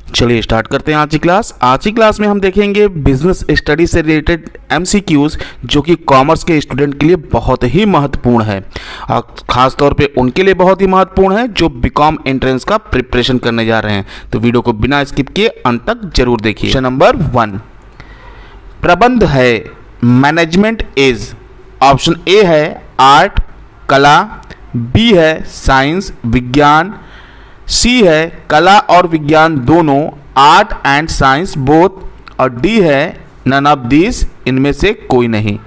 चलिए स्टार्ट करते हैं आज की क्लास। आज की क्लास में हम देखेंगे बिजनेस स्टडी से रिलेटेड एमसीक्यूज जो कि कॉमर्स के स्टूडेंट के लिए बहुत ही महत्वपूर्ण है और ख़ास तौर पे उनके लिए बहुत ही महत्वपूर्ण है जो बीकॉम एंट्रेंस का प्रिपरेशन करने जा रहे हैं। तो वीडियो को बिना स्किप किए अंत तक जरूर देखिए। क्वेश्चन नंबर 1, प्रबंध है मैनेजमेंट इज। ऑप्शन ए है आर्ट कला, बी है साइंस विज्ञान, सी है कला और विज्ञान दोनों आर्ट एंड साइंस बोथ, और डी है नन ऑफ दिस इनमें से कोई नहीं।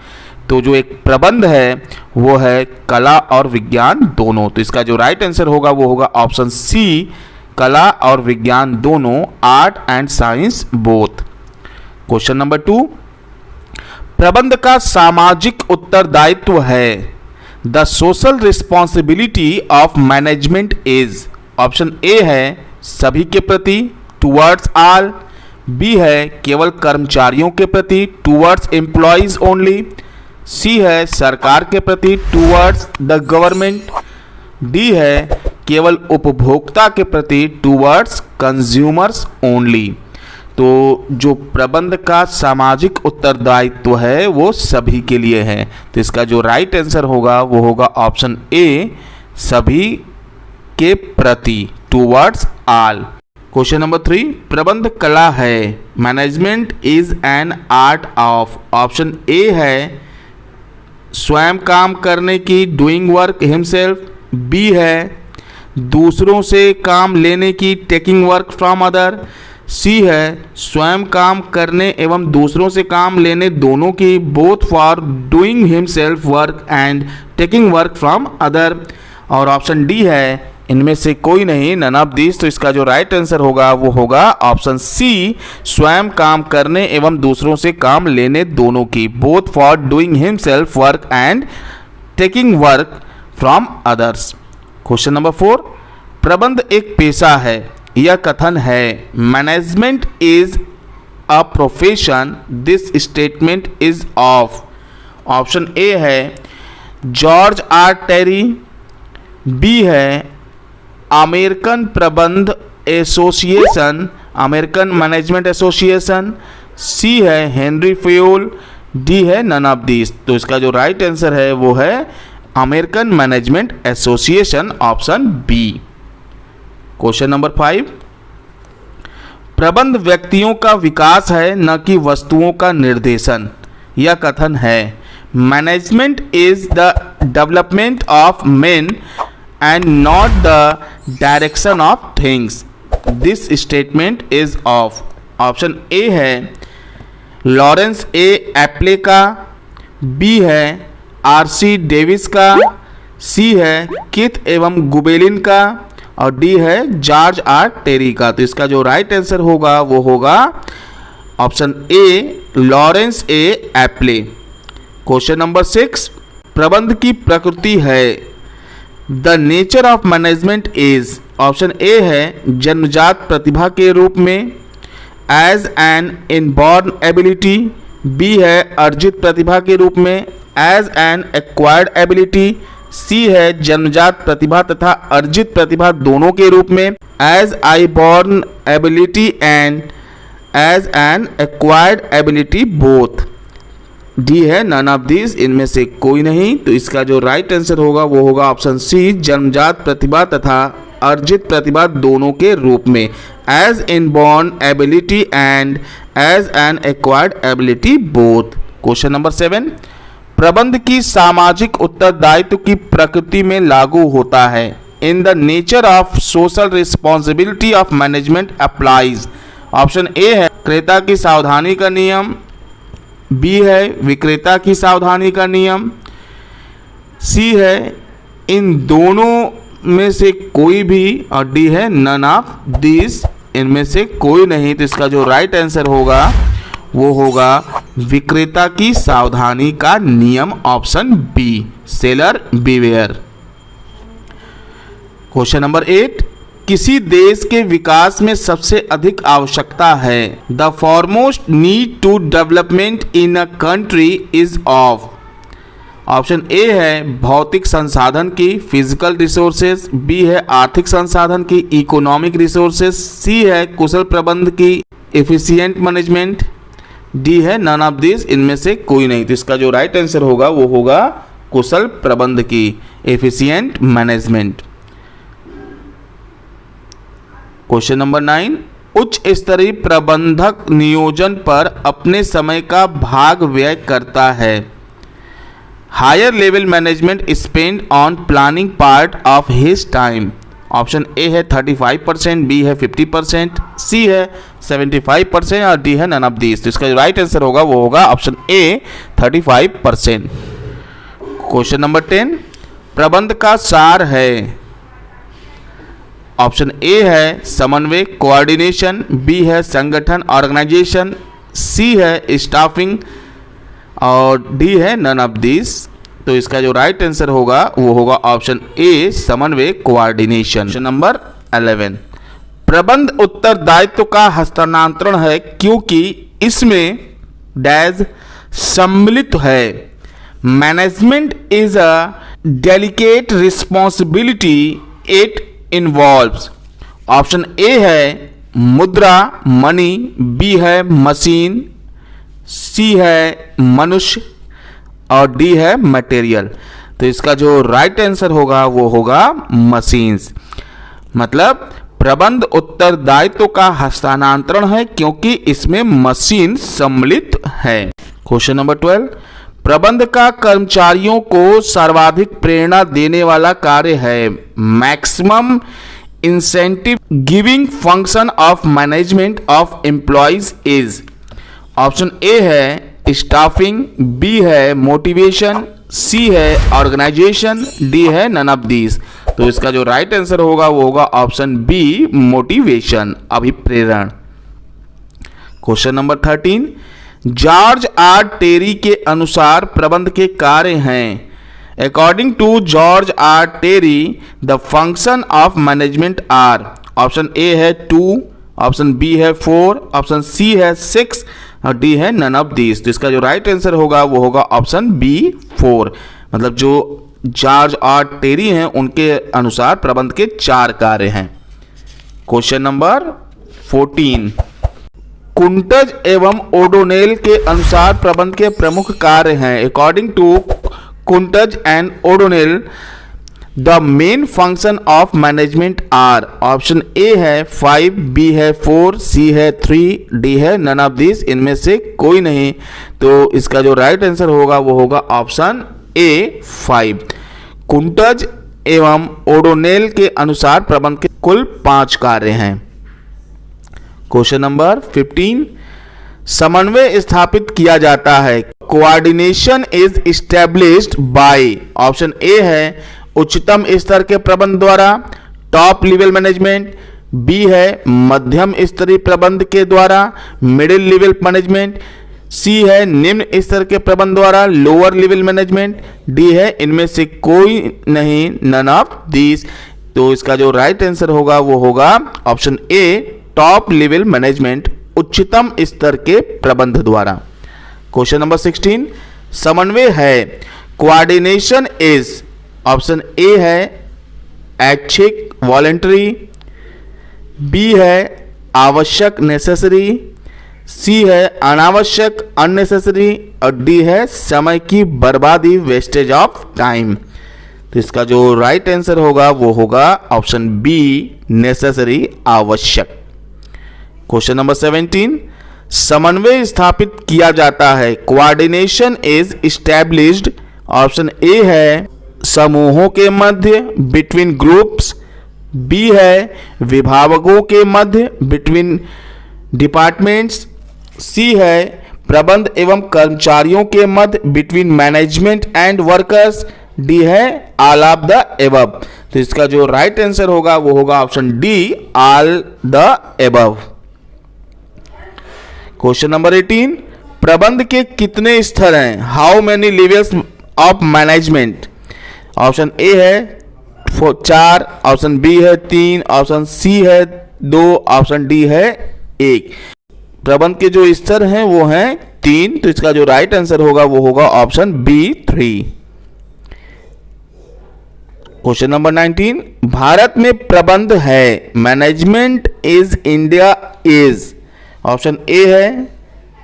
तो जो एक प्रबंध है वो है कला और विज्ञान दोनों। तो इसका जो राइट आंसर होगा वो होगा ऑप्शन सी, कला और विज्ञान दोनों art and science both. Question number 2, प्रबंध का सामाजिक उत्तरदायित्व है। The social responsibility of management is. Option A है सभी के प्रति टूवर्ड्स ऑल, बी है केवल कर्मचारियों के प्रति टूवर्ड्स एम्प्लॉयज ओनली, सी है सरकार के प्रति टूवर्ड्स द गवर्नमेंट, डी है केवल उपभोक्ता के प्रति टूवर्ड्स कंज्यूमर्स ओनली। तो जो प्रबंध का सामाजिक उत्तरदायित्व है वो सभी के लिए है। तो इसका जो राइट आंसर होगा वो होगा ऑप्शन ए, सभी के प्रति टूवर्ड्स ऑल। क्वेश्चन नंबर 3, प्रबंध कला है management is an art of. Option A है स्वयं काम करने की डूइंग वर्क हिमसेल्फ, बी है दूसरों से काम लेने की टेकिंग वर्क फ्रॉम अदर, सी है स्वयं काम करने एवं दूसरों से काम लेने दोनों की both for doing himself work and taking work from other, और ऑप्शन डी है इनमें से कोई नहीं नन ऑफ दिस। तो इसका जो राइट आंसर होगा वो होगा ऑप्शन सी, स्वयं काम करने एवं दूसरों से काम लेने दोनों की both for doing himself work and taking work from others. Question number 4, प्रबंध एक पेशा है। यह कथन है management is a profession, this statement is of. Option A है जॉर्ज आर टेरी, बी है अमेरिकन प्रबंध association American management association, C है हेनरी फ्यूल, डी है नन ऑफ दिस। तो इसका जो राइट आंसर है वो है American management association, option B. Question number 5, प्रबंध व्यक्तियों का विकास है न कि वस्तुओं का निर्देशन। यह कथन है management is the development of main and not the direction of things, this statement is of। Option A है लॉरेंस ए एप्ले का, बी है आरसी डेविस का, सी है किथ एवं गुबेलिन का, और डी है जॉर्ज आर टेरी का। तो इसका जो राइट आंसर होगा वो होगा option A, Lawrence A Appley. Question number 6, प्रबंध की प्रकृति है। The nature of management is. Option A है जन्मजात प्रतिभा के रूप में, as an inborn ability, B है अर्जित प्रतिभा के रूप में, as an acquired ability, C है जन्मजात प्रतिभा तथा अर्जित प्रतिभा दोनों के रूप में, as I born ability and as an acquired ability both, D है नन ऑफ दिस इनमें से कोई नहीं। तो इसका जो राइट आंसर होगा वो होगा ऑप्शन सी, जन्मजात प्रतिभा तथा अर्जित प्रतिभा दोनों के रूप में, as inborn ability and as an acquired ability both. Question number 7, प्रबंध की सामाजिक उत्तरदायित्व की प्रकृति में लागू होता है। In the nature of social responsibility of management applies. Option A है क्रेता की सावधानी का नियम, बी है विक्रेता की सावधानी का नियम, सी है इन दोनों में से कोई भी, और डी है नन ऑफ दिस इनमें से कोई नहीं। तो इसका जो राइट आंसर होगा वो होगा विक्रेता की सावधानी का नियम, option B, seller beware. Question number 8, किसी देश के विकास में सबसे अधिक आवश्यकता है। The foremost need to development in a country is of. Option A है भौतिक संसाधन की, फिजिकल रिसोर्सेज, बी है आर्थिक संसाधन की, इकोनॉमिक रिसोर्सेज, सी है कुशल प्रबंध की, एफिशिएंट मैनेजमेंट, डी है नन ऑफ दिस, इनमें से कोई नहीं। तो इसका जो राइट आंसर होगा वो होगा कुशल प्रबंध की, एफिशिएंट मैनेजमेंट। क्वेश्चन नंबर 9, उच्च स्तरीय प्रबंधक नियोजन पर अपने समय का भाग व्यय करता है। Higher level management spend on planning part of his time. Option A है 35%, बी है 50%, सी है 75% और डी है नन ऑफ दिस। तो इसका जो राइट आंसर होगा वो होगा ऑप्शन ए 35%। क्वेश्चन नंबर 10, प्रबंध का सार है। ऑप्शन ए है समन्वय कोऑर्डिनेशन, बी है संगठन ऑर्गेनाइजेशन, सी है स्टाफिंग और डी है नन ऑफ दिस। तो इसका जो राइट आंसर होगा वो होगा ऑप्शन ए समन्वय कोऑर्डिनेशन। क्वेश्चन नंबर 11, प्रबंध उत्तरदायित्व का हस्तांतरण है क्योंकि इसमें डैश सम्मिलित है। Management is a delicate responsibility it involves. Option A है मुद्रा मनी, बी है मशीन, सी है मनुष्य और डी है मटेरियल। तो इसका जो राइट आंसर होगा वो होगा मशीन्स। मतलब प्रबंध उत्तरदायित्व का हस्तांतरण है क्योंकि इसमें मशीन सम्मिलित है। क्वेश्चन नंबर 12, प्रबंध का कर्मचारियों को सर्वाधिक प्रेरणा देने वाला कार्य है। Maximum incentive giving function of management of employees is. Option A है स्टाफिंग, बी है मोटिवेशन, सी है ऑर्गेनाइजेशन, डी है नन ऑफ दिस। तो इसका जो राइट आंसर होगा वो होगा ऑप्शन बी मोटिवेशन, अभिप्रेरण। Question number 13, George R Terry के अनुसार प्रबंध के कार्य हैं। According to George R Terry the function of management are. Option A है 2, ऑप्शन बी है 4, ऑप्शन सी है 6 और डी है नन ऑफ दिस। तो इसका जो राइट आंसर होगा वो होगा ऑप्शन बी 4। मतलब जो जॉर्ज आर टेरी हैं उनके अनुसार प्रबंध के 4 कार्य हैं। क्वेश्चन नंबर 14, कुंटज एवं ओडोनेल के अनुसार प्रबंध के प्रमुख कार्य हैं। According to Koontz and O'Donnell the main function of management are. Option A है 5, बी है 4, सी है 3, डी है नन ऑफ दिस, इनमें से कोई नहीं। तो इसका जो राइट आंसर होगा वो होगा ऑप्शन ए 5। कुंटज एवं ओडोनेल के अनुसार प्रबंध के कुल 5 कार्य हैं। क्वेश्चन नंबर 15, समन्वय स्थापित किया जाता है। Coordination is established by. Option A है उच्चतम स्तर के प्रबंध द्वारा, टॉप लेवल मैनेजमेंट, बी है मध्यम स्तरीय प्रबंध के द्वारा, मिडिल लेवल मैनेजमेंट, सी है निम्न स्तर के प्रबंध द्वारा, लोअर लेवल मैनेजमेंट, डी है इनमें से कोई नहीं, नन ऑफ दिस। तो इसका जो राइट आंसर होगा वो होगा ऑप्शन ए टॉप लेवल मैनेजमेंट, उच्चतम स्तर के प्रबंध द्वारा। क्वेश्चन नंबर 16, समन्वय है। Coordination is. ऑप्शन ए है ऐच्छिक वॉलेंटरी, बी है आवश्यक नेसेसरी, सी है अनावश्यक अननेसेसरी और डी है समय की बर्बादी वेस्टेज ऑफ टाइम। तो इसका जो राइट आंसर होगा वो होगा ऑप्शन बी नेसेसरी, आवश्यक। क्वेश्चन नंबर 17, समन्वय स्थापित किया जाता है। Coordination is established. Option A है समूहों के मध्य, बिटवीन ग्रुप्स, बी है विभागों के मध्य, बिटवीन डिपार्टमेंट्स, सी है प्रबंध एवं कर्मचारियों के मध्य, between management and workers, D है ऑल ऑफ द एबव। तो इसका जो राइट आंसर होगा वो होगा option D all the above. Question number 18, प्रबंध के कितने स्तर हैं। How many levels of management. Option A है 4, ऑप्शन बी है 3, ऑप्शन सी है 2, ऑप्शन डी है 1। प्रबंध के जो स्तर हैं वो हैं 3। तो इसका जो राइट आंसर होगा वो होगा ऑप्शन बी 3। क्वेश्चन नंबर 19, भारत में प्रबंध है, management is India is. Option A है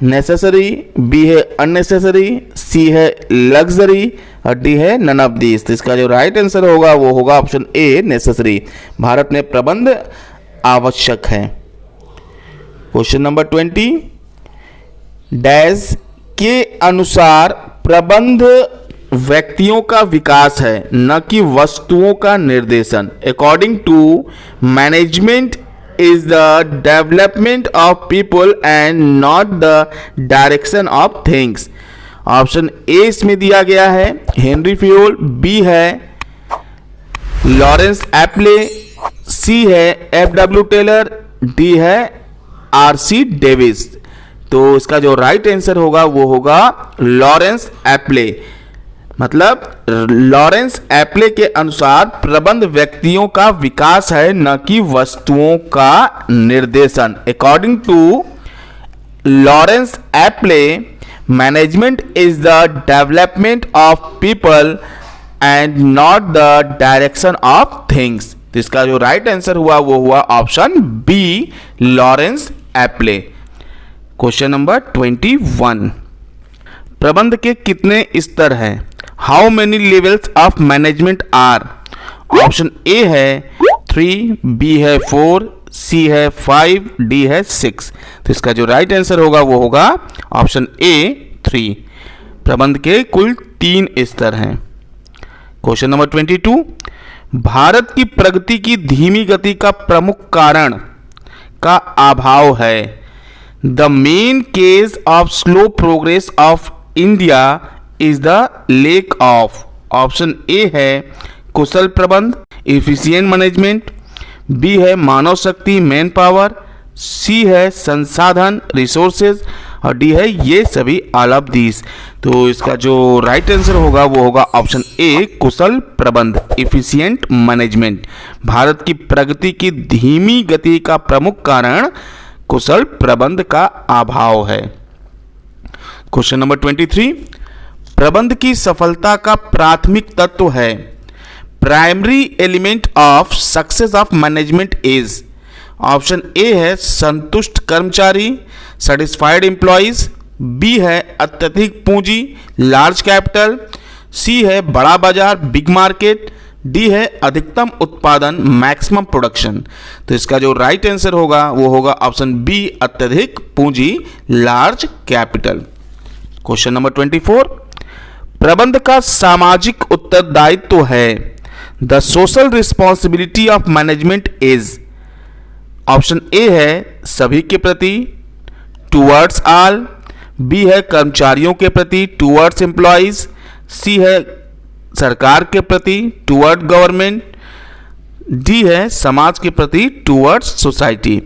नेसेसरी, बी है अननेसेसरी, सी है लग्जरी और डी है नन ऑफ दिस। तो इसका जो राइट आंसर होगा वो होगा ऑप्शन ए नेसेसरी। भारत में प्रबंध आवश्यक है। क्वेश्चन नंबर 20, डैश के अनुसार प्रबंध व्यक्तियों का विकास है न कि वस्तुओं का निर्देशन। According to management is the development of people and not the direction of things। Option A इसमें दिया गया है हेनरी फ्यूल, बी है लॉरेंस एप्ले, सी है एफ.डब्ल्यू. टेलर, डी है आर.सी. डेविस। तो इसका जो राइट आंसर होगा वो होगा लॉरेंस एप्ले। मतलब लॉरेंस एप्ले के अनुसार प्रबंध व्यक्तियों का विकास है न कि वस्तुओं का निर्देशन। According to Lawrence Appley, management is the development of people and not the direction of things. तो इसका जो राइट आंसर हुआ वो हुआ option B Lawrence Appley. Question number 21, प्रबंध के कितने स्तर हैं? How many levels of management are? Option A है 3, बी है 4, सी है 5, डी है 6। तो इसका जो राइट आंसर होगा वो होगा ऑप्शन ए 3। प्रबंध के कुल 3 स्तर हैं। क्वेश्चन नंबर 22, भारत की प्रगति की धीमी गति का प्रमुख कारण का अभाव है। The main case of slow progress of India is the lake of. Option A है कुशल प्रबंध, एफिशिएंट मैनेजमेंट, बी है मानव शक्ति मैन पावर, सी है संसाधन रिसोर्सेज और डी है ये सभी ऑल ऑफ दीज। तो इसका जो राइट आंसर होगा वो होगा ऑप्शन ए कुशल प्रबंध, एफिशिएंट मैनेजमेंट। भारत की प्रगति की धीमी गति का प्रमुख कारण कुशल प्रबंध का अभाव है। क्वेश्चन नंबर 23, प्रबंध की सफलता का प्राथमिक तत्व है। Primary element of success of management is. Option A है संतुष्ट कर्मचारी, सेटिस्फाइड एम्प्लॉइज, बी है अत्यधिक पूंजी लार्ज कैपिटल, सी है बड़ा बाजार बिग मार्केट, डी है अधिकतम उत्पादन मैक्सिमम प्रोडक्शन। तो इसका जो राइट आंसर होगा वो होगा ऑप्शन बी अत्यधिक पूंजी लार्ज कैपिटल। क्वेश्चन नंबर 24, प्रबंध का सामाजिक उत्तरदायित्व है। The social responsibility of management is. Option A है सभी के प्रति टूवर्ड्स ऑल, बी है कर्मचारियों के प्रति टूवर्ड्स एम्प्लॉइज, सी है सरकार के प्रति टूवर्ड गवर्नमेंट, डी है समाज के प्रति टूवर्ड्स सोसाइटी।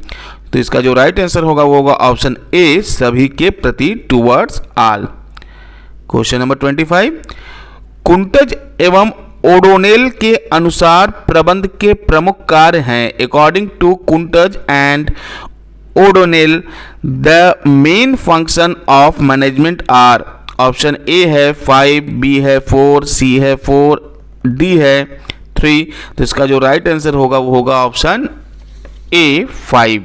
तो इसका जो राइट आंसर होगा वो होगा ऑप्शन ए सभी के प्रति towards all. Question number 25, Koontz एवं ओडोनेल के अनुसार प्रबंध के प्रमुख कार्य हैं। According to Koontz and O'Donnell the main function of management are. Option A है 5, बी है 4, सी है 4, डी है 3। तो इसका जो राइट आंसर होगा वो होगा ऑप्शन ए 5।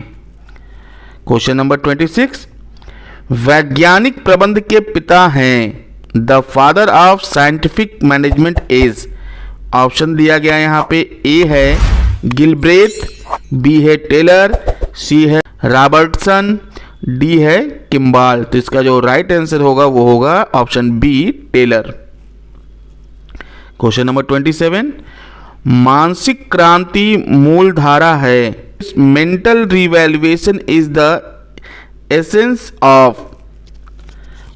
क्वेश्चन नंबर 26, वैज्ञानिक प्रबंध के पिता हैं। The father of scientific management is. Option दिया गया यहाँ पे ए है गिलब्रेथ, बी है टेलर, सी है रॉबर्टसन, डी है किम्बाल। तो इसका जो राइट आंसर होगा वो होगा option B Taylor. Question number 27, मानसिक क्रांति मूलधारा है। Mental revaluation is the essence of.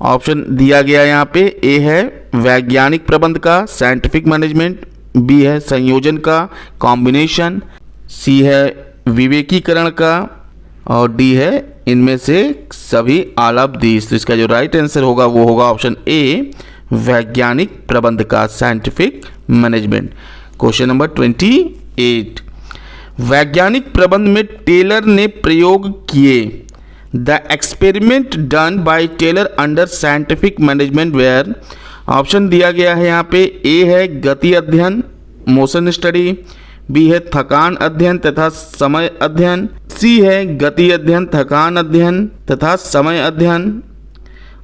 Option दिया गया यहाँ पे ए है वैज्ञानिक प्रबंध का साइंटिफिक मैनेजमेंट, बी है संयोजन का कॉम्बिनेशन, सी है विवेकीकरण का और डी है इनमें से सभी ऑल ऑफ दीज। तो इसका जो राइट आंसर होगा वो होगा ऑप्शन ए वैज्ञानिक प्रबंध का साइंटिफिक मैनेजमेंट। क्वेश्चन नंबर 28, वैज्ञानिक प्रबंध में टेलर ने प्रयोग किए। The experiment done by Taylor under scientific management were. Option दिया गया है यहाँ पे ए है गति अध्ययन, मोशन स्टडी, बी है थकान अध्ययन तथा समय अध्ययन, सी है गति अध्ययन, थकान अध्ययन तथा समय अध्ययन,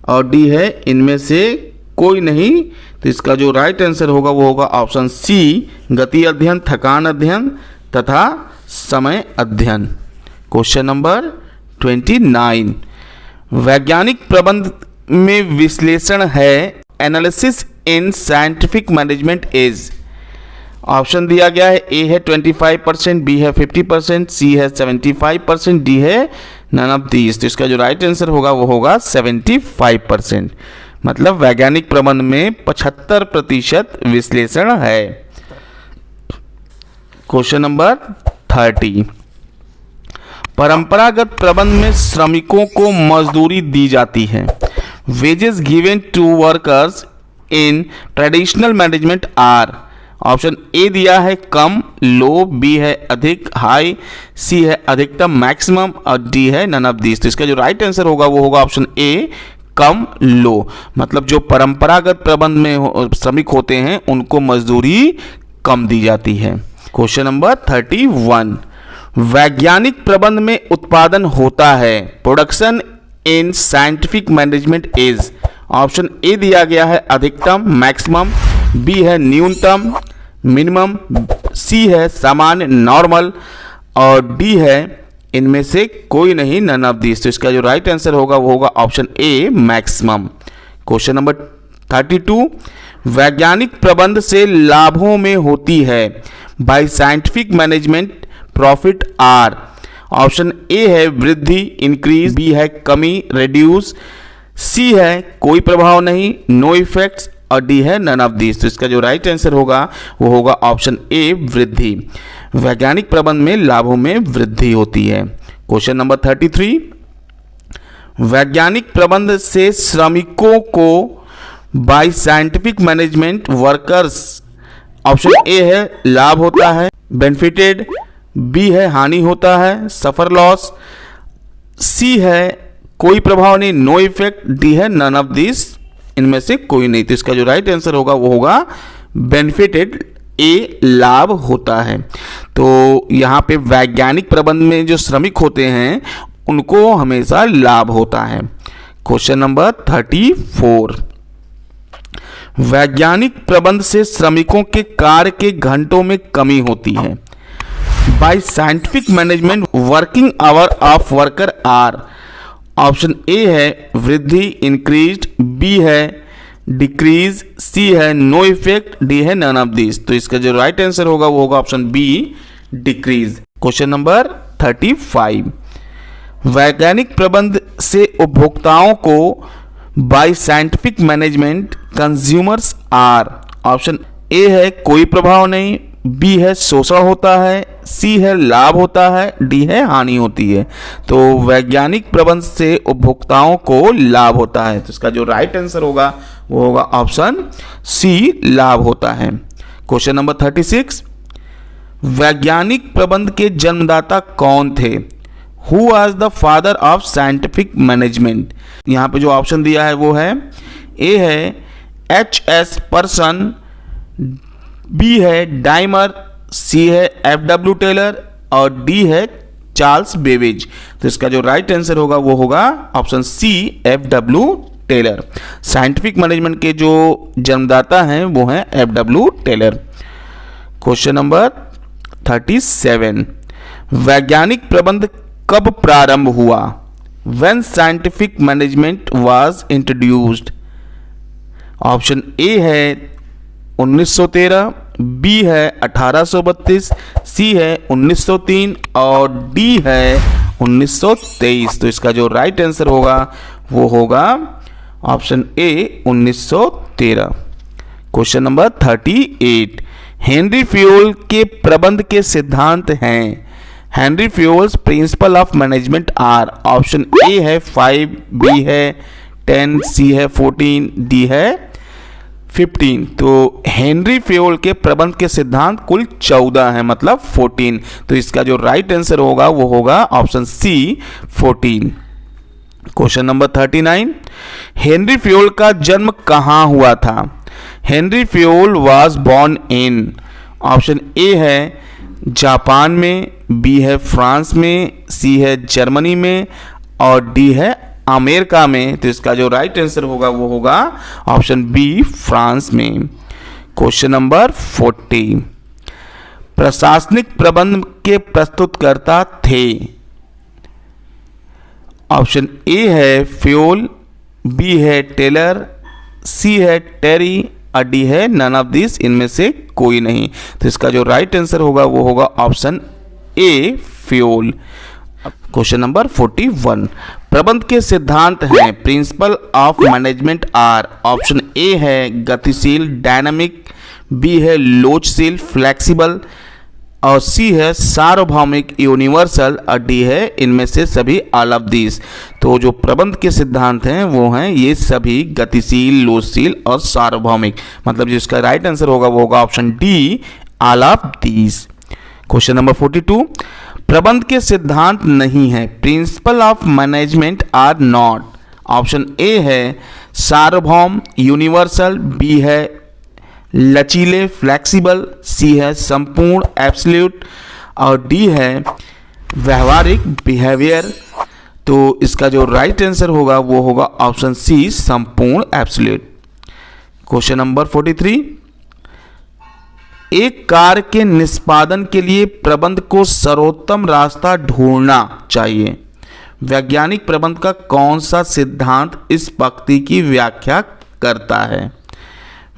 और डी है इनमें से कोई नहीं। तो इसका जो राइट आंसर होगा वो होगा ऑप्शन सी, गति अध्ययन, थकान अध्ययन तथा समय अध्ययन। क्वेश्चन नंबर 29, वैज्ञानिक प्रबंध में विश्लेषण है analysis in scientific management is. Option दिया गया है, ए है 25%, बी है 50%, सी है 75%, डी है नन ऑफ दीज। तो इसका जो राइट आंसर होगा वो होगा 75%, मतलब वैज्ञानिक प्रबंध में 75% विश्लेषण है। क्वेश्चन नंबर 30, परंपरागत प्रबंध में श्रमिकों को मजदूरी दी जाती है। Wages given to workers in traditional management are. Option A दिया है कम, लो, बी है अधिक, हाई, सी है अधिकतम मैक्सिमम, और डी है नन ऑफ दीज। तो इसका जो राइट आंसर होगा वो होगा ऑप्शन ए, कम, लो। मतलब जो परंपरागत प्रबंध में श्रमिक होते हैं उनको मजदूरी कम दी जाती है। क्वेश्चन नंबर 31, वैज्ञानिक प्रबंध में उत्पादन होता है। Production in scientific management is. Option A दिया गया है अधिकतम, मैक्सिमम, बी है न्यूनतम, मिनिमम, सी है सामान्य, नॉर्मल, और डी है इनमें से कोई नहीं, नन ऑफ दिस। तो इसका जो राइट आंसर होगा वो होगा option A, maximum. Question number 32, वैज्ञानिक प्रबंध से लाभों में होती है by scientific management profit are. Option A है वृद्धि, इंक्रीज, बी है कमी, रिड्यूस, सी है कोई प्रभाव नहीं, नो इफेक्ट्स, और डी है नन ऑफ दिस। तो इसका जो राइट आंसर होगा वो होगा ऑप्शन ए, वृद्धि। वैज्ञानिक प्रबंध में लाभों में वृद्धि होती है। क्वेश्चन नंबर 33, वैज्ञानिक प्रबंध से श्रमिकों को by scientific management workers. Option A है लाभ होता है, बेनिफिटेड, बी है हानि होता है, सफर लॉस, सी है कोई प्रभाव नहीं, नो इफेक्ट, डी है नन ऑफ दिस, इनमें से कोई नहीं। तो इसका जो राइट आंसर होगा वो होगा बेनिफिटेड, ए, लाभ होता है। तो यहाँ पे वैज्ञानिक प्रबंध में जो श्रमिक होते हैं उनको हमेशा लाभ होता है। क्वेश्चन नंबर 34, वैज्ञानिक प्रबंध से श्रमिकों के कार्य के घंटों में कमी होती है। By scientific management working hour of worker are. Option A है वृद्धि, इंक्रीज, बी है डिक्रीज, सी है नो इफेक्ट, डी है नन ऑफ दिस। तो इसका जो राइट आंसर होगा वो होगा option B, decrease. Question number 35, वैज्ञानिक प्रबंध से उपभोक्ताओं को by scientific management consumers are. Option A है कोई प्रभाव नहीं, बी है शोषण होता है, सी है लाभ होता है, डी है हानि होती है। तो वैज्ञानिक प्रबंध से उपभोक्ताओं को लाभ होता है। तो इसका जो राइट आंसर होगा वो होगा ऑप्शन सी, लाभ होता है। क्वेश्चन नंबर 36, वैज्ञानिक प्रबंध के जन्मदाता कौन थे? Who was the father of scientific management? यहाँ पे जो ऑप्शन दिया है वो है, ए है H.S. पर्सन, बी है डाइमर, सी है F.W. टेलर, और डी है चार्ल्स बेबेज। तो इसका जो राइट आंसर होगा वो होगा option C, F.W. Taylor. Scientific management के जो जन्मदाता हैं वो हैं F.W. टेलर। क्वेश्चन नंबर 37, वैज्ञानिक प्रबंध कब प्रारंभ हुआ? When scientific management was introduced? Option A है 1913, बी है 1832, सी है 1903, और डी है 1923। तो इसका जो राइट आंसर होगा वो होगा option A, 1913। Question number 38, Henry Fayol के प्रबंध के सिद्धांत हैं। Henry Fayol's principle of management are. Option A है 5, बी है 10, सी है 14, डी है 15। तो हेनरी फ्यूल के प्रबंध के सिद्धांत कुल 14 है, मतलब 14। तो इसका जो राइट आंसर होगा वो होगा option C, 14। Question number 39, Henry Fayol का जन्म कहाँ हुआ था? Henry Fayol was born in. Option A है जापान में, बी है फ्रांस में, सी है जर्मनी में और डी है अमेरिका में। तो इसका जो राइट आंसर होगा वो होगा ऑप्शन बी फ्रांस में। क्वेश्चन नंबर 40, प्रशासनिक प्रबंध के प्रस्तुतकर्ता थे। ऑप्शन ए है फ्योल, बी है टेलर, सी है टेरी और डी है नन ऑफ दिस, इनमें से कोई नहीं। तो इसका जो राइट आंसर होगा वो होगा option A Fayol. Question number 41, प्रबंध के सिद्धांत हैं principle of management are. Option A है गतिशील डायनामिक, बी है लोचशील फ्लेक्सिबल और सी है सार्वभौमिक यूनिवर्सल और डी है इनमें से सभी ऑल ऑफ दिस। तो जो प्रबंध के सिद्धांत हैं वो हैं ये सभी गतिशील, लोचशील और सार्वभौमिक, मतलब जिसका राइट आंसर होगा वो होगा option D all of this. Question number 42, प्रबंध के सिद्धांत नहीं है principle of management are not. Option A है सार्वभौम यूनिवर्सल, बी है लचीले फ्लेक्सिबल, सी है संपूर्ण एब्सोल्यूट और डी है व्यवहारिक बिहेवियर। तो इसका जो राइट आंसर होगा वो होगा ऑप्शन सी संपूर्ण एब्सोल्यूट। क्वेश्चन नंबर 43, एक कार्य के निष्पादन के लिए प्रबंध को सर्वोत्तम रास्ता ढूंढना चाहिए। वैज्ञानिक प्रबंध का कौन सा सिद्धांत इस पंक्ति की व्याख्या करता है?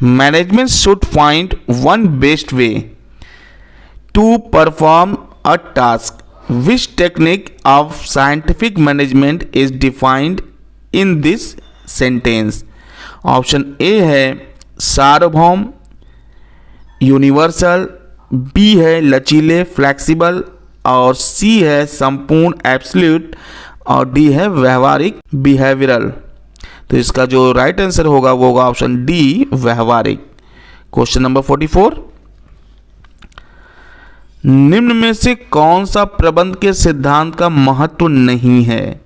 Management should find one best way to perform a task. Which technique of scientific management is defined in this sentence? Option A है सार्वभौम यूनिवर्सल, बी है लचीले फ्लेक्सिबल और सी है संपूर्ण एब्सोल्यूट और डी है व्यवहारिक बिहेवियरल। तो इसका जो राइट आंसर होगा वो होगा ऑप्शन डी व्यवहारिक। क्वेश्चन नंबर 44, निम्न में से कौन सा प्रबंध के सिद्धांत का महत्व नहीं है?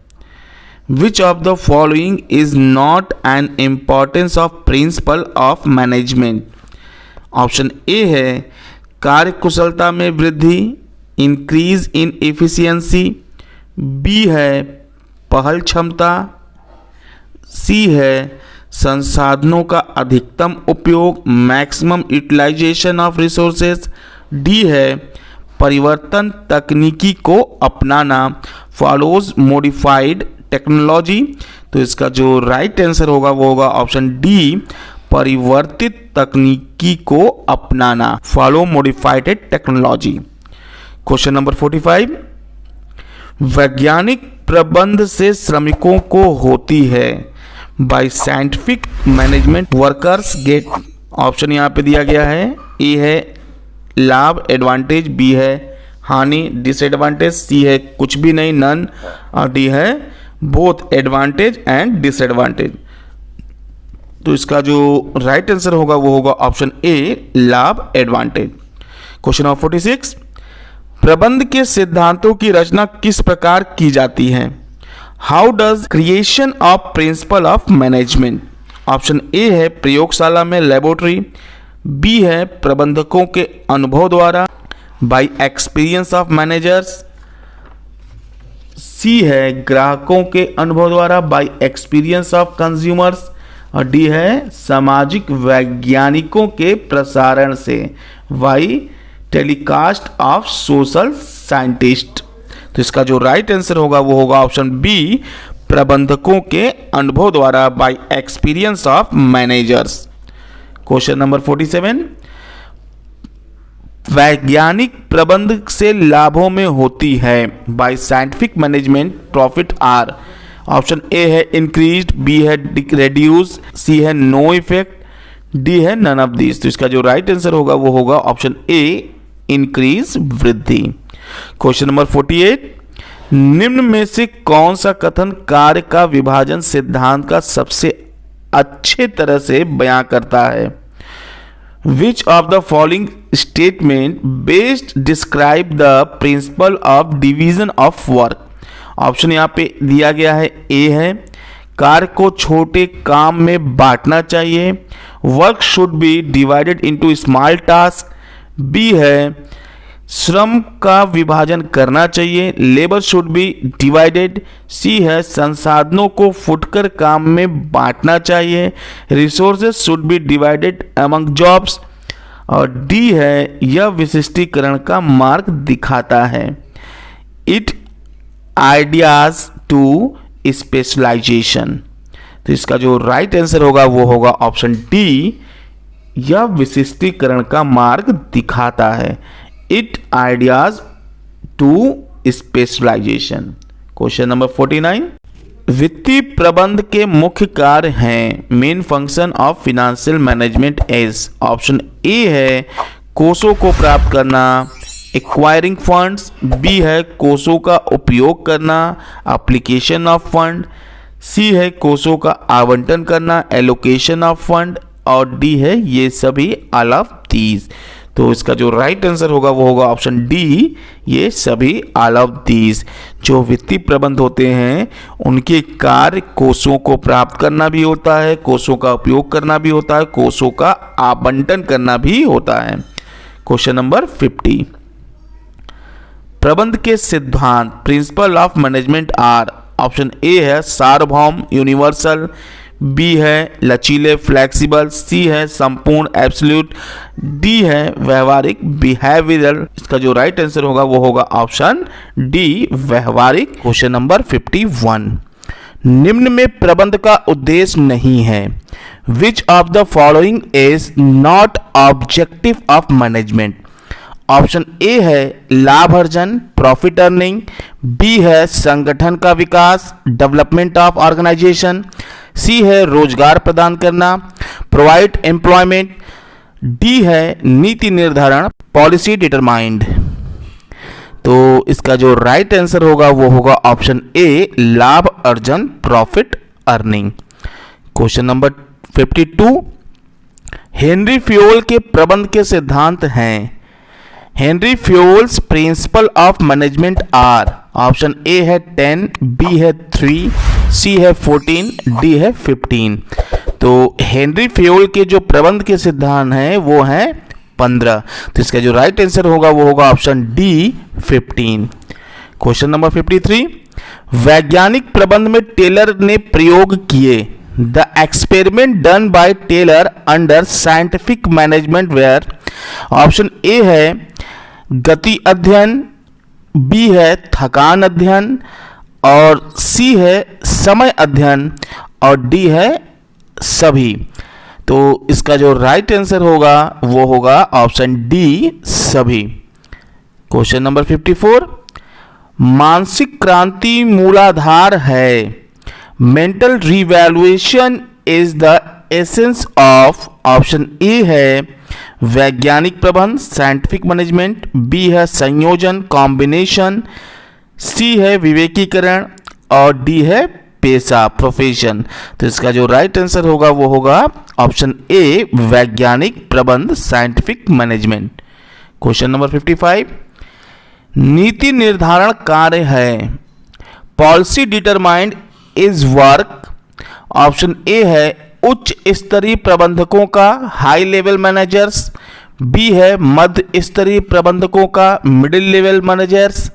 Which of the following is not an importance of principal of management? Option A है कार्य कुशलता में वृद्धि, इंक्रीज इन एफिशिएंसी, बी है पहल क्षमता, सी है संसाधनों का अधिकतम उपयोग maximum utilization of resources, D है परिवर्तन तकनीकी को अपनाना फॉलोज मॉडिफाइड टेक्नोलॉजी। तो इसका जो राइट आंसर होगा वो होगा ऑप्शन डी परिवर्तित तकनीकी को अपनाना follow modified technology. Question number 45, वैज्ञानिक प्रबंध से श्रमिकों को होती है by scientific management workers get. Option यहाँ पे दिया गया है, ए है लाभ एडवांटेज, बी है हानि डिसएडवांटेज, सी है कुछ भी नहीं नन और डी है बोथ एडवांटेज एंड डिसएडवांटेज। तो इसका जो राइट आंसर होगा वो होगा ऑप्शन ए लाभ एडवांटेज। क्वेश्चन नंबर 46, प्रबंध के सिद्धांतों की रचना किस प्रकार की जाती है? How does creation of principal of management? Option A है प्रयोगशाला में लेबोरेटरी, बी है प्रबंधकों के अनुभव द्वारा by experience of managers, C है ग्राहकों के अनुभव द्वारा बाय एक्सपीरियंस ऑफ कंज्यूमर्स और डी है सामाजिक वैज्ञानिकों के प्रसारण से by telecast of social scientist. तो इसका जो राइट आंसर होगा वो होगा ऑप्शन बी प्रबंधकों के अनुभव द्वारा by experience of managers. Question number 47, वैज्ञानिक प्रबंध से लाभों में होती है by scientific management profit are. Option A है इंक्रीज्ड, बी है रिड्यूस, सी है नो इफेक्ट, डी है नन ऑफ दिस। तो इसका जो राइट आंसर होगा वो होगा ऑप्शन ए इंक्रीज वृद्धि। क्वेश्चन नंबर 48, निम्न में से कौन सा कथन कार्य का विभाजन सिद्धांत का सबसे अच्छे तरह से बयां करता है? Which of the following statement best describe the principle of division of work? Option यहाँ पे दिया गया है, ए है कार्य को छोटे काम में बांटना चाहिए, work should be divided into small task, B है श्रम का विभाजन करना चाहिए, labour should be divided. C है संसाधनों को फुटकर काम में बांटना चाहिए, resources should be divided among jobs. और डी है यह विशिष्टीकरण का मार्ग दिखाता है, इट आइडियाज टू स्पेशलाइजेशन। तो इसका जो राइट आंसर होगा वो होगा ऑप्शन डी, यह विशिष्टीकरण का मार्ग दिखाता है, it ideas to specialization. Question number 49, वित्तीय प्रबंध के मुख्य कार्य हैं, main function of financial management is. Option A है कोषों को प्राप्त करना, एक्वायरिंग फंड्स। बी है कोषों का उपयोग करना, एप्लीकेशन ऑफ फंड। सी है कोषों का आवंटन करना, एलोकेशन ऑफ फंड। और डी है ये सभी ऑल ऑफ दीज। तो इसका जो राइट आंसर होगा वो होगा ऑप्शन डी, ये सभी ऑल ऑफ दीज। जो वित्तीय प्रबंध होते हैं उनके कार्य कोषों को प्राप्त करना भी होता है, कोषों का उपयोग करना भी होता है, कोषों का आवंटन करना भी होता है। क्वेश्चन नंबर 50, प्रबंध के सिद्धांत principle of management are. Option A है सार्वभौम यूनिवर्सल, बी है लचीले फ्लेक्सिबल, सी है संपूर्ण एब्सोल्यूट, डी है व्यवहारिक बिहेवियरल। इसका जो राइट आंसर होगा वो होगा ऑप्शन डी, व्यवहारिक। क्वेश्चन नंबर 51, निम्न में प्रबंध का उद्देश्य नहीं है, which of the following is not objective of management. Option A है लाभ अर्जन, प्रॉफिट अर्निंग। बी है संगठन का विकास, डेवलपमेंट ऑफ ऑर्गेनाइजेशन। सी है रोजगार प्रदान करना, प्रोवाइड एम्प्लॉयमेंट। डी है नीति निर्धारण, पॉलिसी डिटरमाइंड। तो इसका जो राइट आंसर होगा वो होगा ऑप्शन ए, लाभ अर्जन, profit earning. Question number 52, Henri Fayol के प्रबंध के सिद्धांत हैं, Henri Fayol's principle of management are. Option A है 10, बी है 3, सी है 14, डी है 15। तो हेनरी फ्योल के जो प्रबंध के सिद्धांत हैं वो हैं 15। तो इसका जो राइट आंसर होगा वो होगा ऑप्शन डी, 15। क्वेश्चन नंबर 53, वैज्ञानिक प्रबंध में टेलर ने प्रयोग किए, the experiment done by Taylor under scientific management were. Option A है गति अध्ययन, बी है थकान अध्ययन, और सी है समय अध्ययन, और डी है सभी। तो इसका जो राइट आंसर होगा वो होगा ऑप्शन डी, सभी। क्वेश्चन नंबर 54, मानसिक क्रांति मूलाधार है, mental revaluation is the essence of. Option A है वैज्ञानिक प्रबंध, साइंटिफिक मैनेजमेंट। बी है संयोजन, कॉम्बिनेशन। सी है विवेकीकरण, और डी है पेशा, प्रोफेशन। तो इसका जो राइट आंसर होगा वो होगा ऑप्शन ए, वैज्ञानिक प्रबंध, साइंटिफिक मैनेजमेंट। क्वेश्चन नंबर 55, नीति निर्धारण कार्य है, policy determined is work. Option A है उच्च स्तरीय प्रबंधकों का, हाई लेवल मैनेजर्स। बी है मध्य स्तरीय प्रबंधकों का, मिडिल लेवल मैनेजर्स।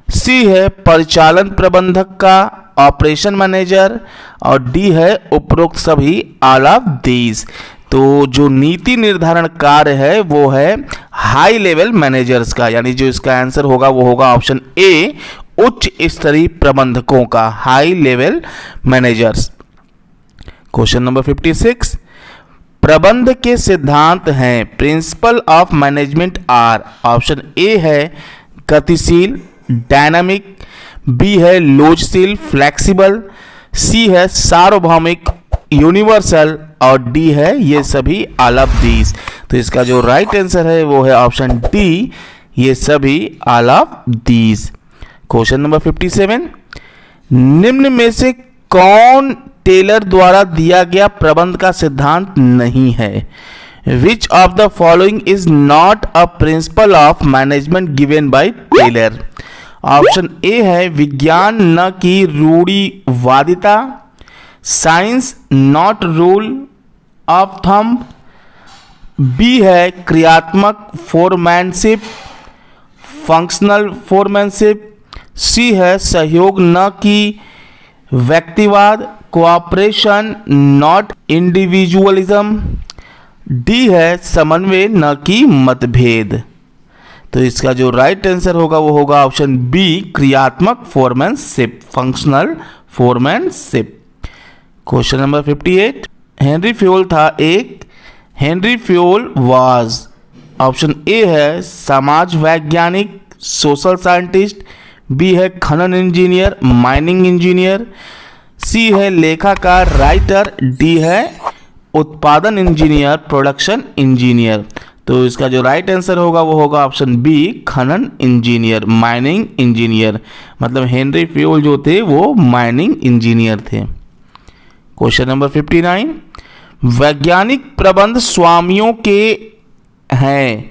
सी है परिचालन प्रबंधक का, ऑपरेशन मैनेजर। और डी है उपरोक्त सभी, ऑल ऑफ दीज। तो जो नीति निर्धारण कार्य है वो है हाई लेवल मैनेजर्स का, यानी जो इसका आंसर होगा वो होगा ऑप्शन ए, उच्च स्तरीय प्रबंधकों का, high level managers. Question number 56, प्रबंध के सिद्धांत हैं, principle of management are. Option A है गतिशील, डायनामिक। बी है लोचशील, फ्लेक्सिबल। सी है सार्वभौमिक, यूनिवर्सल। और डी है ये सभी, ऑल ऑफ दीज। तो इसका जो राइट आंसर है वो है ऑप्शन डी, ये सभी, all of these. Question number 57, निम्न में से कौन टेलर द्वारा दिया गया प्रबंध का सिद्धांत नहीं है, which of the following is not a principle of management given by Taylor. Option A है विज्ञान न की रूढ़िवादिता, science not rule of thumb. B है क्रियात्मक फोरमैनशिप, फंक्शनल फोरमैनशिप। सी है सहयोग न कि व्यक्तिवाद, कोऑपरेशन नॉट इंडिविजुअलिज्म। डी है समन्वय न कि मतभेद। तो इसका जो राइट आंसर होगा वो होगा ऑप्शन बी क्रियात्मक foremanship, functional foremanship. Question number 58, Henry fuel था एक। Henry Fayol was, option A है समाज वैज्ञानिक, सोशल साइंटिस्ट। बी है खनन इंजीनियर, माइनिंग इंजीनियर। सी है लेखाकार, राइटर। डी है उत्पादन इंजीनियर, प्रोडक्शन इंजीनियर। तो इसका जो राइट आंसर होगा वो होगा ऑप्शन बी खनन इंजीनियर, माइनिंग इंजीनियर। मतलब हेनरी फ्यूल जो थे वो माइनिंग इंजीनियर थे। क्वेश्चन नंबर 59, वैज्ञानिक प्रबंध स्वामियों के हैं।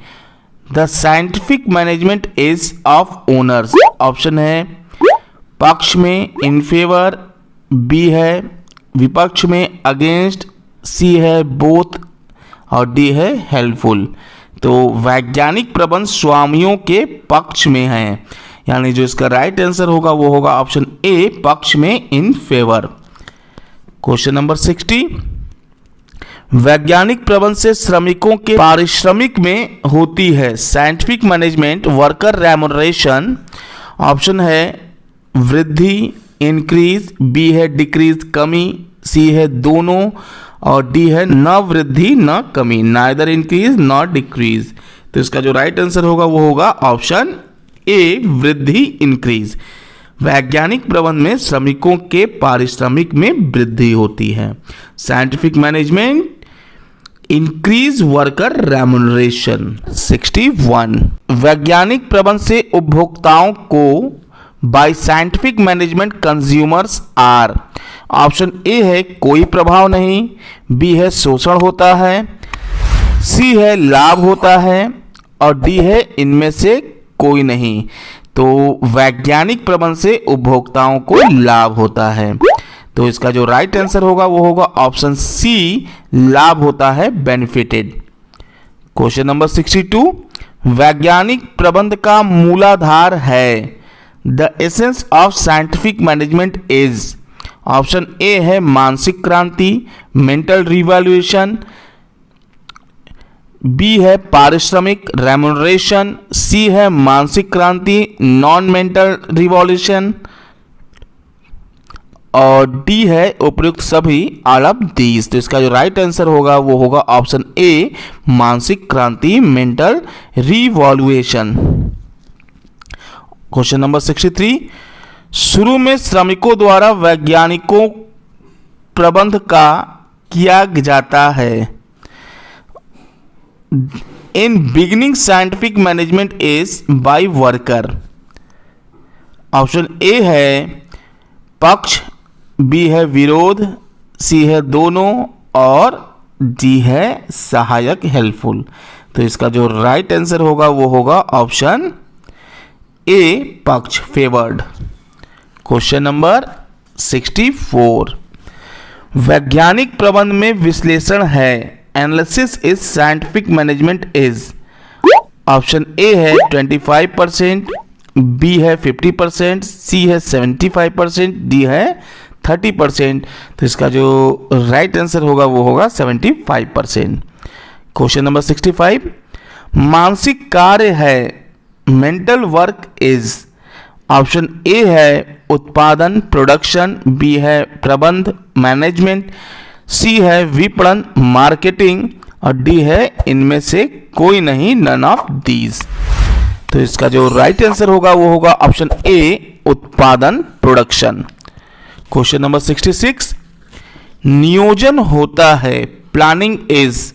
The scientific management is of owners. Option है पक्ष में, इन फेवर। बी है विपक्ष में, अगेंस्ट। सी है बोथ और डी है हेल्पफुल। तो वैज्ञानिक प्रबंध स्वामियों के पक्ष में है, यानी जो इसका राइट आंसर होगा वो होगा ऑप्शन ए पक्ष में, इन फेवर। क्वेश्चन नंबर 60, वैज्ञानिक प्रबंध से श्रमिकों के पारिश्रमिक में होती है scientific management worker remuneration. Option है वृद्धि, इंक्रीज। बी है डिक्रीज, कमी। सी है दोनों और डी है न वृद्धि न कमी, नाइदर इंक्रीज नॉट डिक्रीज। तो इसका जो राइट आंसर होगा वो होगा ऑप्शन ए वृद्धि, इंक्रीज। वैज्ञानिक प्रबंध में श्रमिकों के पारिश्रमिक में वृद्धि होती है। Scientific management increase worker remuneration. 61, वैज्ञानिक प्रबंध से उपभोक्ताओं को by scientific management consumers are. Option A है कोई प्रभाव नहीं। बी है शोषण होता है। सी है लाभ होता है और डी है इनमें से कोई नहीं। तो वैज्ञानिक प्रबंध से उपभोक्ताओं को लाभ होता है। तो इसका जो राइट आंसर होगा वो होगा ऑप्शन सी लाभ होता है, बेनिफिटेड। क्वेश्चन नंबर 62, वैज्ञानिक प्रबंध का मूलाधार है। The essence of scientific management is. Option A है मानसिक क्रांति, मेंटल रिवॉल्यूशन। बी है पारिश्रमिक, रेम्युनरेशन। सी है मानसिक क्रांति, नॉन मेंटल रिवॉल्यूशन। और डी है उपयुक्त सभी, ऑल ऑफ दीज। तो इसका जो राइट आंसर होगा वो होगा ऑप्शन ए मानसिक क्रांति, मेंटल रिवॉल्यूशन। क्वेश्चन नंबर 63, शुरू में श्रमिकों द्वारा वैज्ञानिकों प्रबंध का किया जाता है। In beginning scientific management is by worker. Option A है पक्ष। बी है विरोध। सी है दोनों और डी है सहायक, हेल्पफुल। तो इसका जो राइट आंसर होगा वो होगा ऑप्शन ए पक्ष, फेवर्ड। क्वेश्चन नंबर 64, वैज्ञानिक प्रबंध में विश्लेषण है। Analysis is scientific management is. Option A है 25%। बी है 50%। सी है 75%। डी है 30%। तो इसका जो राइट आंसर होगा वो होगा 75%। क्वेश्चन नंबर 65, मानसिक कार्य है। Mental work is. Option A है उत्पादन, प्रोडक्शन। बी है प्रबंध, मैनेजमेंट। सी है विपणन, मार्केटिंग। और डी है इनमें से कोई नहीं, नन ऑफ दीज। तो इसका जो राइट आंसर होगा वो होगा ऑप्शन ए उत्पादन, प्रोडक्शन। क्वेश्चन नंबर 66, नियोजन होता है। Planning is.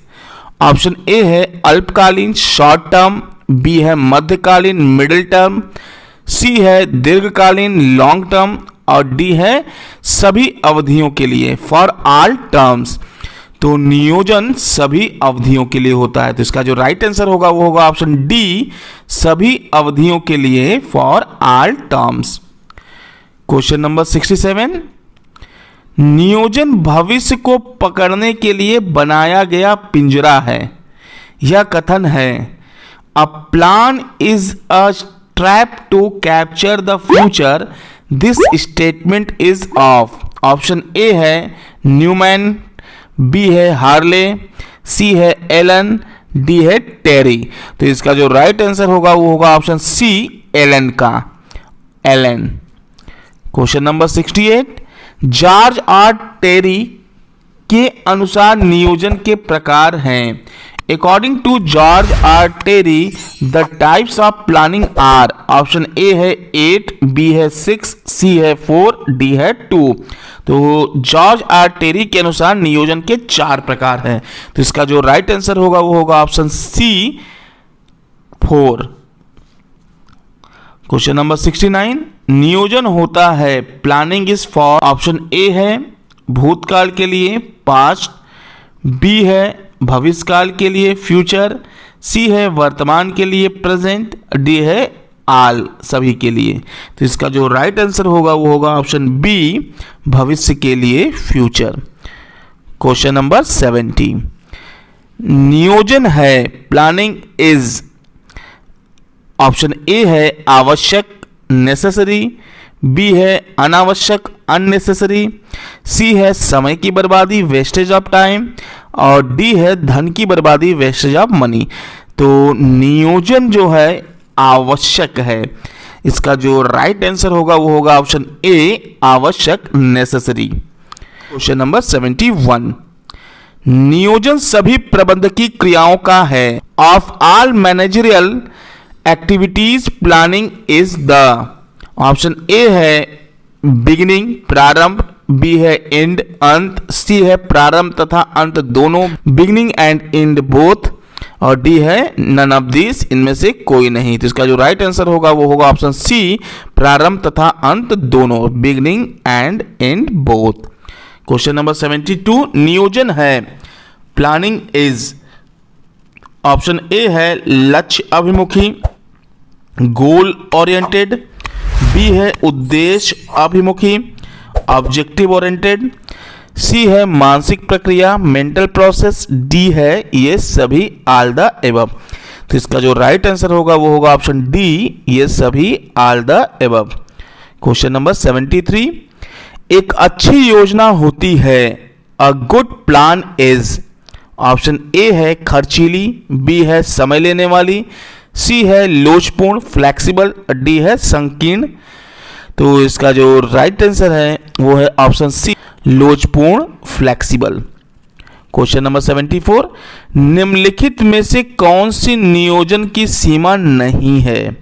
ऑप्शन ए है अल्पकालीन, शॉर्ट टर्म। बी है मध्यकालीन, मिडिल टर्म। सी है दीर्घकालीन, लॉन्ग टर्म। और डी है सभी अवधियों के लिए, फॉर ऑल टर्म्स। तो नियोजन सभी अवधियों के लिए होता है। तो इसका जो राइट आंसर होगा वो होगा ऑप्शन डी सभी अवधियों के लिए, for all terms. Question number 67, नियोजन भविष्य को पकड़ने के लिए बनाया गया पिंजरा है। यह कथन है a plan is a trap to capture the future, this statement is of. Option A है न्यूमैन, बी है हार्ले, सी है एलन, डी है टेरी। तो इसका जो राइट आंसर होगा वो होगा ऑप्शन सी एलन का, Allen. Question number 68, George R Terry के अनुसार नियोजन के प्रकार हैं। According to George R Terry the types of planning are. Option A है 8, बी है 6, सी है 4, डी है 2। तो जॉर्ज आर टेरी के अनुसार नियोजन के 4 प्रकार हैं। तो इसका जो राइट आंसर होगा वो होगा ऑप्शन सी 4। क्वेश्चन नंबर 69, नियोजन होता है planning is for. Option A है भूतकाल के लिए पास्ट, बी है भविष्यकाल के लिए फ्यूचर, सी है वर्तमान के लिए प्रेजेंट, डी है आल सभी के लिए। तो इसका जो राइट आंसर होगा वो होगा ऑप्शन बी भविष्य के लिए फ्यूचर। क्वेश्चन नंबर 70, नियोजन है प्लानिंग इज। ऑप्शन ए है आवश्यक नेसेसरी, बी है अनावश्यक अननेसेसरी, सी है समय की बर्बादी वेस्टेज ऑफ टाइम, और डी है धन की बर्बादी वेस्टेज ऑफ मनी। तो नियोजन जो है आवश्यक है। इसका जो राइट आंसर होगा वो होगा ऑप्शन ए आवश्यक नेसेसरी। क्वेश्चन नंबर 71, नियोजन सभी प्रबंधकीय क्रियाओं का है। Of all managerial activities planning is the. Option A है बिगिनिंग प्रारंभ, बी है एंड अंत, सी है प्रारंभ तथा अंत दोनों बिगिनिंग एंड एंड बोथ, और डी है नन ऑफ दिस इनमें से कोई नहीं। तो इसका जो राइट आंसर होगा वो होगा ऑप्शन सी प्रारंभ तथा अंत दोनों beginning and and both. Question number 72, नियोजन है प्लानिंग इज। ऑप्शन ए है लक्ष्य अभिमुखी गोल ओरिएंटेड, बी है उद्देश्य अभिमुखी ऑब्जेक्टिव ओरिएंटेड, सी है मानसिक प्रक्रिया मेंटल प्रोसेस, डी है ये सभी ऑल द एबव। तो इसका जो राइट आंसर होगा वो होगा ऑप्शन डी ये सभी all the above. Question number 73, एक अच्छी योजना होती है a good plan is. Option A है खर्चीली, बी है समय लेने वाली, सी है लोचपूर्ण फ्लेक्सिबल, डी है संकीर्ण। तो इसका जो राइट आंसर है वो है ऑप्शन सी लोचपूर्ण फ्लेक्सिबल। क्वेश्चन नंबर 74, निम्नलिखित में से कौन सी नियोजन की सीमा नहीं है।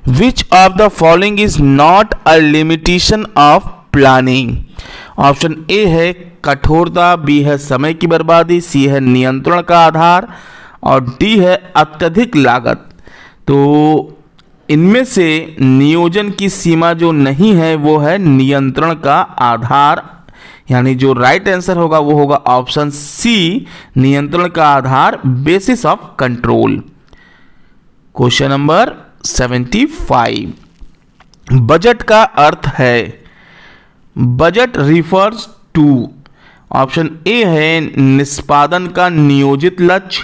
Which of the following is not a limitation of planning. Option A है कठोरता, बी है समय की बर्बादी, सी है नियंत्रण का आधार, और डी है अत्यधिक लागत। तो इनमें से नियोजन की सीमा जो नहीं है वो है नियंत्रण का आधार, यानी जो राइट आंसर होगा वो होगा ऑप्शन सी नियंत्रण का आधार basis of control. Question number 75, budget का अर्थ है। Budget refers to. Option A है निष्पादन का नियोजित लक्ष्य,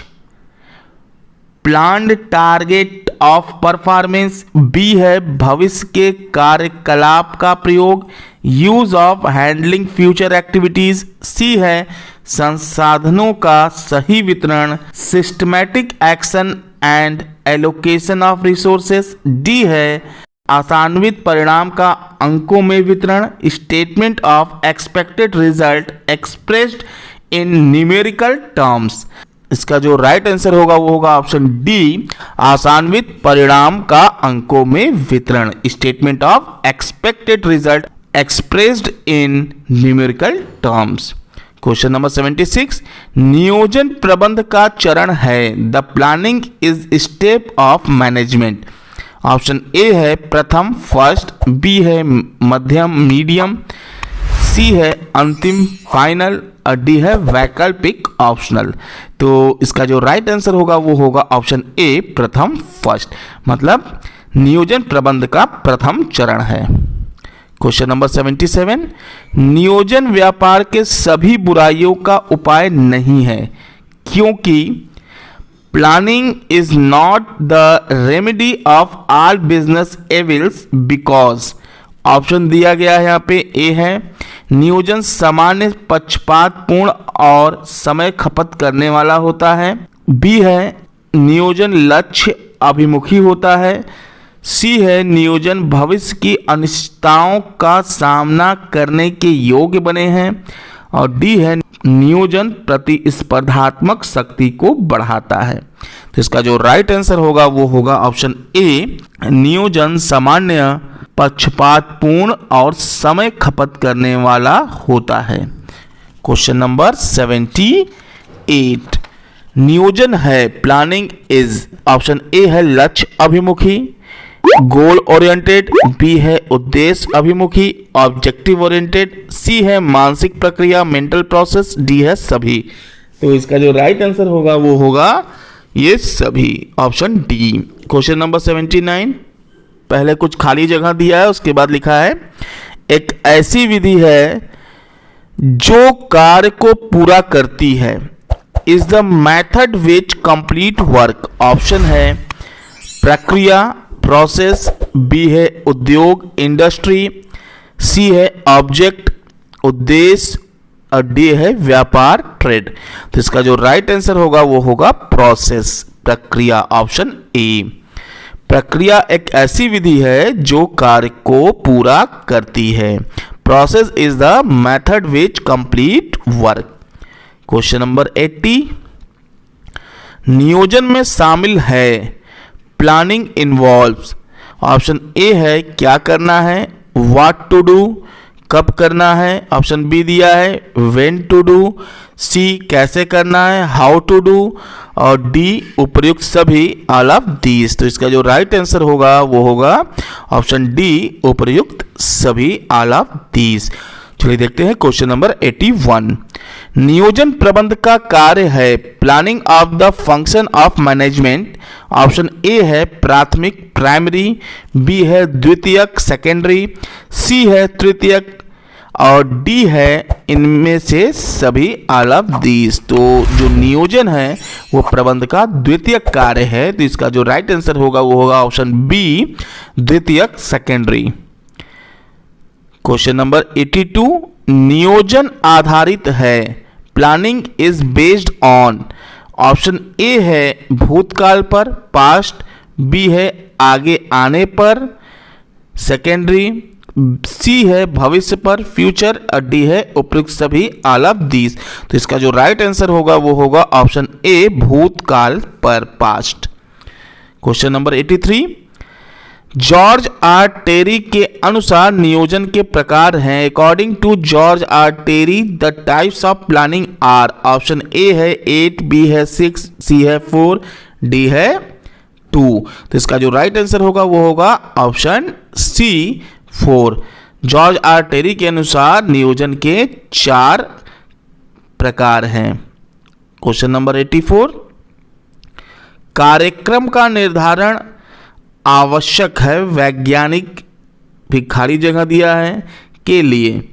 planned target of performance, B है भविष्य के कार्यकलाप का प्रयोग, use of handling future activities, C है संसाधनों का सही वितरण, systematic action and allocation of resources, D है आसान्वित परिणाम का अंकों में वितरण, statement of expected result expressed in numerical terms. इसका जो राइट आंसर होगा वो होगा ऑप्शन डी आसान्वित परिणाम का अंकों में वितरण, statement of expected result expressed in numerical terms. Question number 76, नियोजन प्रबंध का चरण है। The planning is step of management. Option A है प्रथम फर्स्ट, बी है मध्यम मीडियम, सी है अंतिम फाइनल, और डी है वैकल्पिक ऑप्शनल। तो इसका जो राइट आंसर होगा वो होगा ऑप्शन ए प्रथम फर्स्ट, मतलब नियोजन प्रबंध का प्रथम चरण है। क्वेश्चन नंबर 77, नियोजन व्यापार के सभी बुराइयों का उपाय नहीं है क्योंकि planning is not the remedy of all business evils because, option दिया गया है यहाँ पे, ए है नियोजन सामान्य पक्षपातपूर्ण और समय खपत करने वाला होता है, बी है नियोजन लक्ष्य अभिमुखी होता है, सी है नियोजन भविष्य की अनिश्चितताओं का सामना करने के योग्य बने हैं, और डी है नियोजन प्रतिस्पर्धात्मक शक्ति को बढ़ाता है। तो इसका जो राइट आंसर होगा वो होगा ऑप्शन ए, नियोजन सामान्य पक्षपातपूर्ण और समय खपत करने वाला होता है। क्वेश्चन नंबर 78, नियोजन है प्लानिंग इज, ऑप्शन ए है लक्ष्य अभिमुखी, गोल ओरिएंटेड, बी है उद्देश्य अभिमुखी, ऑब्जेक्टिव ओरिएंटेड, सी है मानसिक प्रक्रिया मेंटल प्रोसेस, डी है सभी। तो इसका जो राइट आंसर होगा वो होगा ये सभी, ऑप्शन डी। क्वेश्चन नंबर 79, पहले कुछ खाली जगह दिया है, उसके बाद लिखा है एक ऐसी विधि है जो कार्य को पूरा करती है, is the method which complete work, option है प्रक्रिया प्रोसेस, बी है उद्योग इंडस्ट्री, सी है ऑब्जेक्ट उद्देश्य, और डी है व्यापार ट्रेड। तो इसका जो राइट आंसर होगा वो होगा प्रोसेस प्रक्रिया, ऑप्शन ए। प्रक्रिया एक ऐसी विधि है जो कार्य को पूरा करती है। Process is the method which complete work. Question number 80, नियोजन में शामिल है प्लानिंग इन्वॉल्व्स, ऑप्शन ए है क्या करना है, व्हाट टू डू कब करना है, ऑप्शन बी दिया है व्हेन टू डू, सी कैसे करना है हाउ टू डू, और डी उपर्युक्त सभी ऑल ऑफ दीज। तो इसका जो राइट आंसर होगा वो होगा ऑप्शन डी उपर्युक्त सभी ऑल ऑफ दीज। चलिए देखते हैं क्वेश्चन नंबर 81, नियोजन प्रबंध का कार्य है planning of the function of management, option A है प्राथमिक प्राइमरी, बी है द्वितीयक सेकेंडरी, सी है तृतीयक, और डी है इनमें से सभी ऑल ऑफ दीज। तो जो नियोजन है वो प्रबंध का द्वितीयक कार्य है, तो इसका जो राइट आंसर होगा वो होगा ऑप्शन बी द्वितीयक सेकेंडरी। क्वेश्चन नंबर 82, नियोजन आधारित है planning is based on, option A है भूतकाल पर पास्ट, बी है आगे आने पर सेकेंडरी, सी है भविष्य पर फ्यूचर, और डी है उपयुक्त सभी ऑल ऑफ दीज। तो इसका जो राइट आंसर होगा वो होगा ऑप्शन ए भूतकाल पर past. Question number 83, George R Terry के अनुसार नियोजन के प्रकार हैं, according to George R Terry the types of planning are, option A है 8, बी है 6, सी है 4, डी है 2। तो इसका जो राइट आंसर होगा वो होगा option C 4। George R Terry के अनुसार नियोजन के 4 प्रकार हैं। क्वेश्चन नंबर 84, कार्यक्रम का निर्धारण आवश्यक है वैज्ञानिक, भी खाली जगह दिया है, के लिए,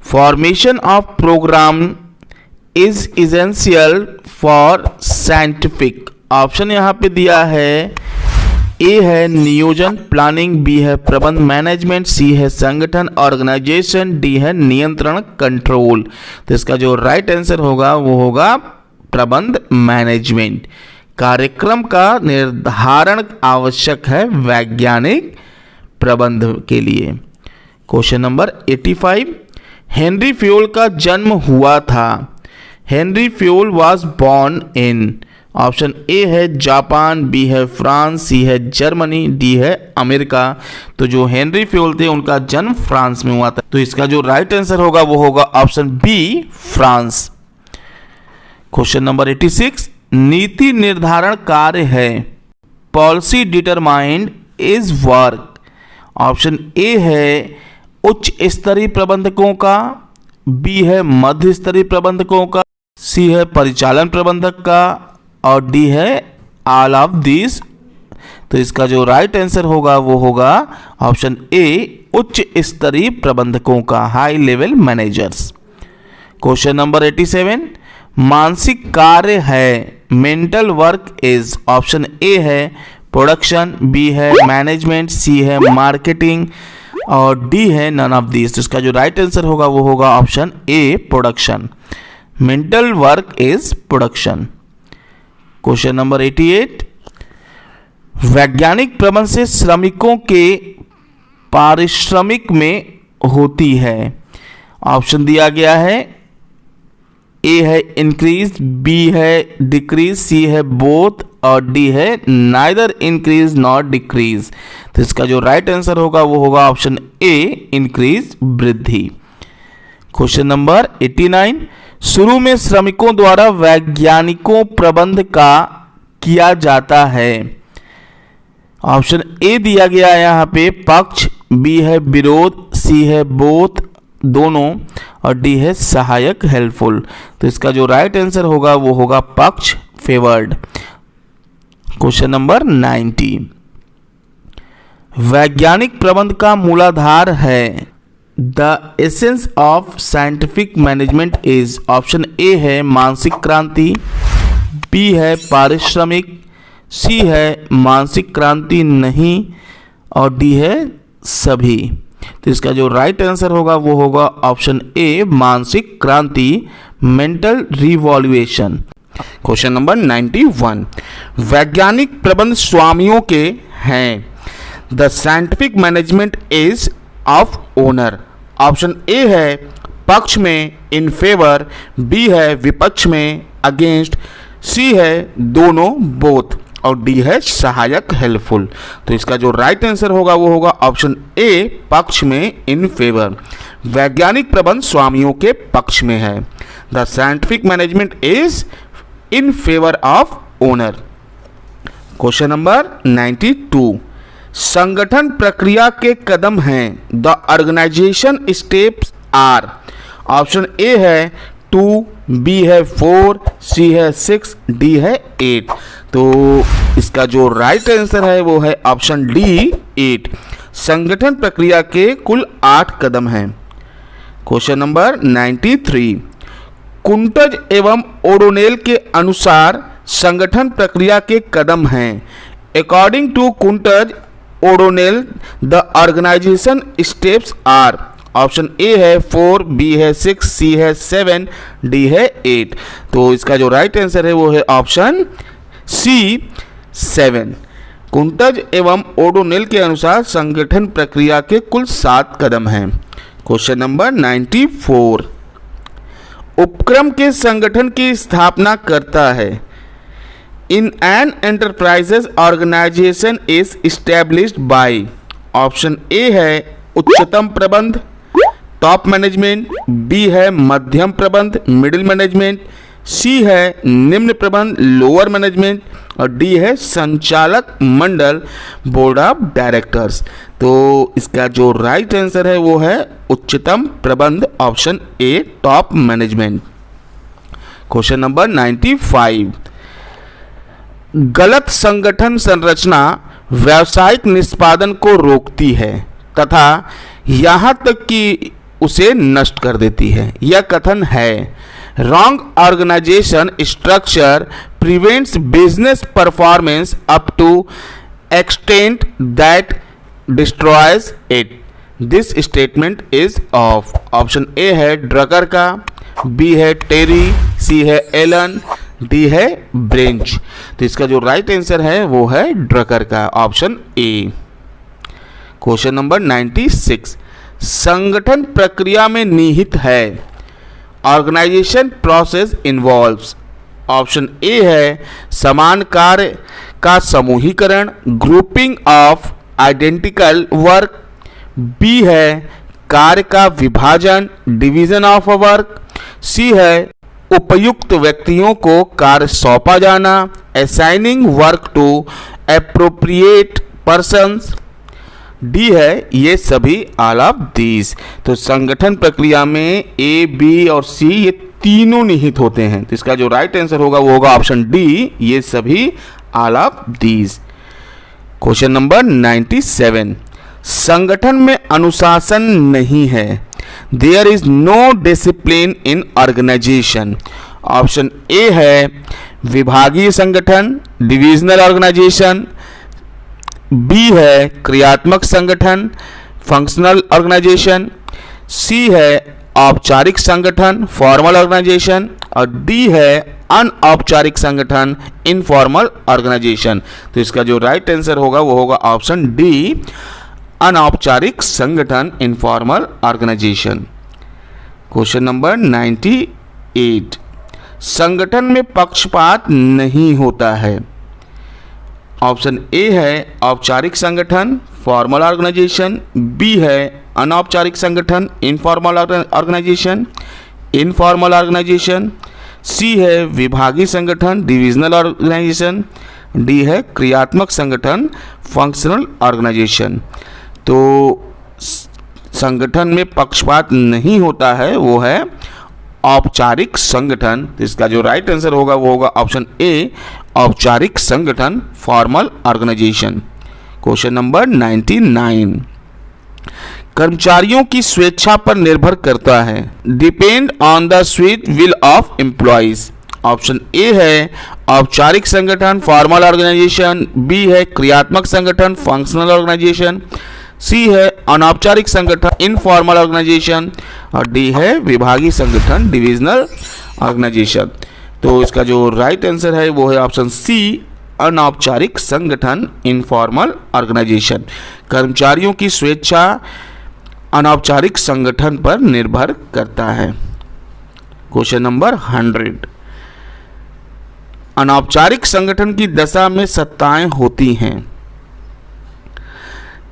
formation of program is essential for scientific, option यहां पे दिया है ए है नियोजन प्लानिंग, बी है प्रबंध मैनेजमेंट, सी है संगठन ऑर्गेनाइजेशन, डी है नियंत्रण कंट्रोल। तो इसका जो राइट आंसर होगा वो होगा प्रबंध मैनेजमेंट। कार्यक्रम का निर्धारण आवश्यक है वैज्ञानिक प्रबंध के लिए। क्वेश्चन नंबर 85, हेनरी फ्योल का जन्म हुआ था, Henry Fayol was born in, option A है जापान, बी है फ्रांस, सी है जर्मनी, डी है अमेरिका। तो जो हेनरी फ्योल थे उनका जन्म फ्रांस में हुआ था, तो इसका जो राइट आंसर होगा वो होगा option B France. Question number 86, नीति निर्धारण कार्य है, policy determined is work, option A है उच्च स्तरीय प्रबंधकों का, बी है मध्य स्तरीय प्रबंधकों का, सी है परिचालन प्रबंधक का, और डी है ऑल ऑफ दिस। तो इसका जो राइट आंसर होगा वो होगा ऑप्शन ए उच्च स्तरीय प्रबंधकों का, high level managers. Question number 87, मानसिक कार्य है। Mental work is, option A है प्रोडक्शन, बी है मैनेजमेंट, सी है मार्केटिंग और डी है नन ऑफ दिस। तो इसका जो राइट आंसर होगा वो होगा option A production. Mental work is production. Question number 88, वैज्ञानिक प्रबंध से श्रमिकों के पारिश्रमिक में होती है। ऑप्शन दिया गया है, ए है इंक्रीज, बी है डिक्रीज, सी है बोथ और डी है नाइदर इंक्रीज नॉट डिक्रीज। तो इसका जो राइट आंसर होगा वो होगा ऑप्शन ए इंक्रीज, वृद्धि। क्वेश्चन नंबर 89, शुरू में श्रमिकों द्वारा वैज्ञानिकों प्रबंध का किया जाता है। ऑप्शन ए दिया गया है यहाँ पे पक्ष, बी है विरोध, सी है बोथ दोनों और डी है सहायक हेल्पफुल। तो इसका जो राइट आंसर होगा वो होगा पक्ष, फेवर्ड। क्वेश्चन नंबर 90, वैज्ञानिक प्रबंध का मूलाधार है। The essence of scientific management is, option A है मानसिक क्रांति, बी है पारिश्रमिक, सी है मानसिक क्रांति नहीं और डी है सभी। तो इसका जो राइट आंसर होगा वो होगा ऑप्शन ए मानसिक क्रांति, मेंटल रिवॉल्यूशन। क्वेश्चन नंबर 91, वैज्ञानिक प्रबंध स्वामियों के हैं। The scientific management is of owner. Option A है पक्ष में इन फेवर, बी है विपक्ष में अगेंस्ट, सी है दोनों बोथ और डी है सहायक हेल्पफुल। तो इसका जो राइट आंसर होगा वो होगा ऑप्शन ए पक्ष में इन फेवर। वैज्ञानिक प्रबंध स्वामियों के पक्ष में है। The scientific management is in favour of owner. Question number 92, संगठन प्रक्रिया के कदम हैं। The organisation steps are. Option A है 2, बी है 4, सी है 6, डी है 8। तो इसका जो राइट आंसर है वो है ऑप्शन डी 8। संगठन प्रक्रिया के कुल 8 कदम हैं। क्वेश्चन नंबर 93, कुंटज एवं ओडोनेल के अनुसार संगठन प्रक्रिया के कदम हैं। According to Koontz O'Donnell the organisation steps are. Option A है 4, बी है 6, सी है 7, डी है 8। तो इसका जो राइट आंसर है वो है ऑप्शन सी 7। कुंटज एवं ओडोनेल के अनुसार संगठन प्रक्रिया के कुल 7 कदम हैं। क्वेश्चन नंबर 94, उपक्रम के संगठन की स्थापना करता है। In an enterprises organisation is established by. Option A है उच्चतम प्रबंध, टॉप मैनेजमेंट, बी है मध्यम प्रबंध, मिडिल मैनेजमेंट, सी है निम्न प्रबंध, लोअर मैनेजमेंट और डी है संचालक मंडल, बोर्ड ऑफ डायरेक्टर्स। तो इसका जो राइट आंसर है वो है उच्चतम प्रबंध, option A top management. Question number 95, गलत संगठन संरचना व्यावसायिक निष्पादन को रोकती है तथा यहाँ तक कि उसे नष्ट कर देती है। यह कथन है wrong organisation structure prevents business performance up to extent that destroys it. This statement is of. Option A है ड्रकर का, बी है टेरी, सी है एलन, डी है ब्रेंच। तो इसका जो राइट आंसर है वो है ड्रकर का, ऑप्शन ए। क्वेश्चन नंबर 96, संगठन प्रक्रिया में निहित है। Organisation process involves. Option A है समान कार्य का समूहीकरण, grouping of identical work, B है कार्य का विभाजन, डिवीजन ऑफ वर्क, सी है उपयुक्त व्यक्तियों को कार्य सौंपा जाना, assigning work to appropriate persons, D है ये सभी ऑल ऑफ दीज। तो संगठन प्रक्रिया में ए, बी और सी ये तीनों निहित होते हैं। तो इसका जो राइट आंसर होगा वो होगा ऑप्शन डी, ये सभी all of these. Question number 97, संगठन में अनुशासन नहीं है। There is no discipline in organisation. Option A है विभागीय संगठन, डिविजनल ऑर्गेनाइजेशन, बी है क्रियात्मक संगठन, फंक्शनल ऑर्गेनाइजेशन, सी है औपचारिक संगठन, फॉर्मल ऑर्गेनाइजेशन, और डी है अनौपचारिक संगठन, इनफॉर्मल ऑर्गेनाइजेशन। तो इसका जो राइट आंसर होगा वो होगा ऑप्शन डी, अनौपचारिक संगठन, इनफॉर्मल ऑर्गेनाइजेशन। क्वेश्चन नंबर 98, संगठन में पक्षपात नहीं होता है। ऑप्शन ए है औपचारिक संगठन, फॉर्मल ऑर्गेनाइजेशन, बी है अनौपचारिक संगठन, इनफॉर्मल ऑर्गेनाइजेशन, सी है विभागीय संगठन, डिविजनल ऑर्गेनाइजेशन, डी है क्रियात्मक संगठन, फंक्शनल ऑर्गेनाइजेशन। तो संगठन में पक्षपात नहीं होता है वो है औपचारिक संगठन। तो इसका जो राइट आंसर होगा वो होगा ऑप्शन ए, औपचारिक संगठन, फॉर्मल ऑर्गेनाइजेशन। क्वेश्चन नंबर 99, कर्मचारियों की स्वेच्छा पर निर्भर करता है, depend on the sweet will of employees. Option A है औपचारिक संगठन, फॉर्मल ऑर्गेनाइजेशन, बी है क्रियात्मक संगठन, फंक्शनल ऑर्गेनाइजेशन, सी है अनौपचारिक संगठन, इनफॉर्मल ऑर्गेनाइजेशन, और डी है विभागीय संगठन, डिविजनल ऑर्गेनाइजेशन। तो इसका जो राइट आंसर है वो है ऑप्शन सी, अनौपचारिक संगठन, इनफॉर्मल ऑर्गेनाइजेशन। कर्मचारियों की स्वेच्छा अनौपचारिक संगठन पर निर्भर करता है। क्वेश्चन नंबर 100, अनौपचारिक संगठन की दशा में सत्ताएं होती हैं।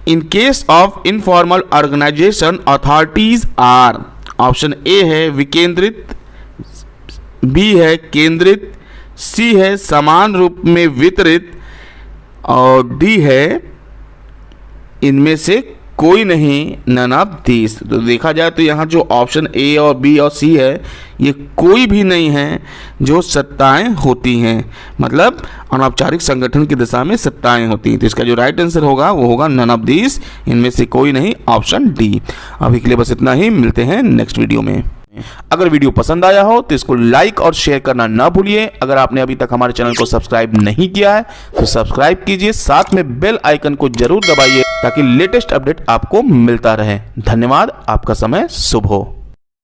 In case of informal organisation authorities are. Option A है विकेंद्रित, बी है केंद्रित, सी है समान रूप में वितरित, और डी है इनमें से कोई नहीं, नन ऑफ दीज। तो देखा जाए तो यहाँ जो ऑप्शन ए और बी और सी है ये कोई भी नहीं है जो सत्ताएं होती हैं, मतलब अनौपचारिक संगठन की दशा में सत्ताएं होती हैं। तो इसका जो राइट आंसर होगा वो होगा नन ऑफ दीज, इनमें से कोई नहीं, ऑप्शन डी। अभी के लिए बस इतना ही, मिलते हैं नेक्स्ट वीडियो में। अगर वीडियो पसंद आया हो तो इसको लाइक और शेयर करना ना भूलिए। अगर आपने अभी तक हमारे चैनल को सब्सक्राइब नहीं किया है तो सब्सक्राइब कीजिए, साथ में बेल आइकन को जरूर दबाइए ताकि लेटेस्ट अपडेट आपको मिलता रहे। धन्यवाद, आपका समय शुभ हो।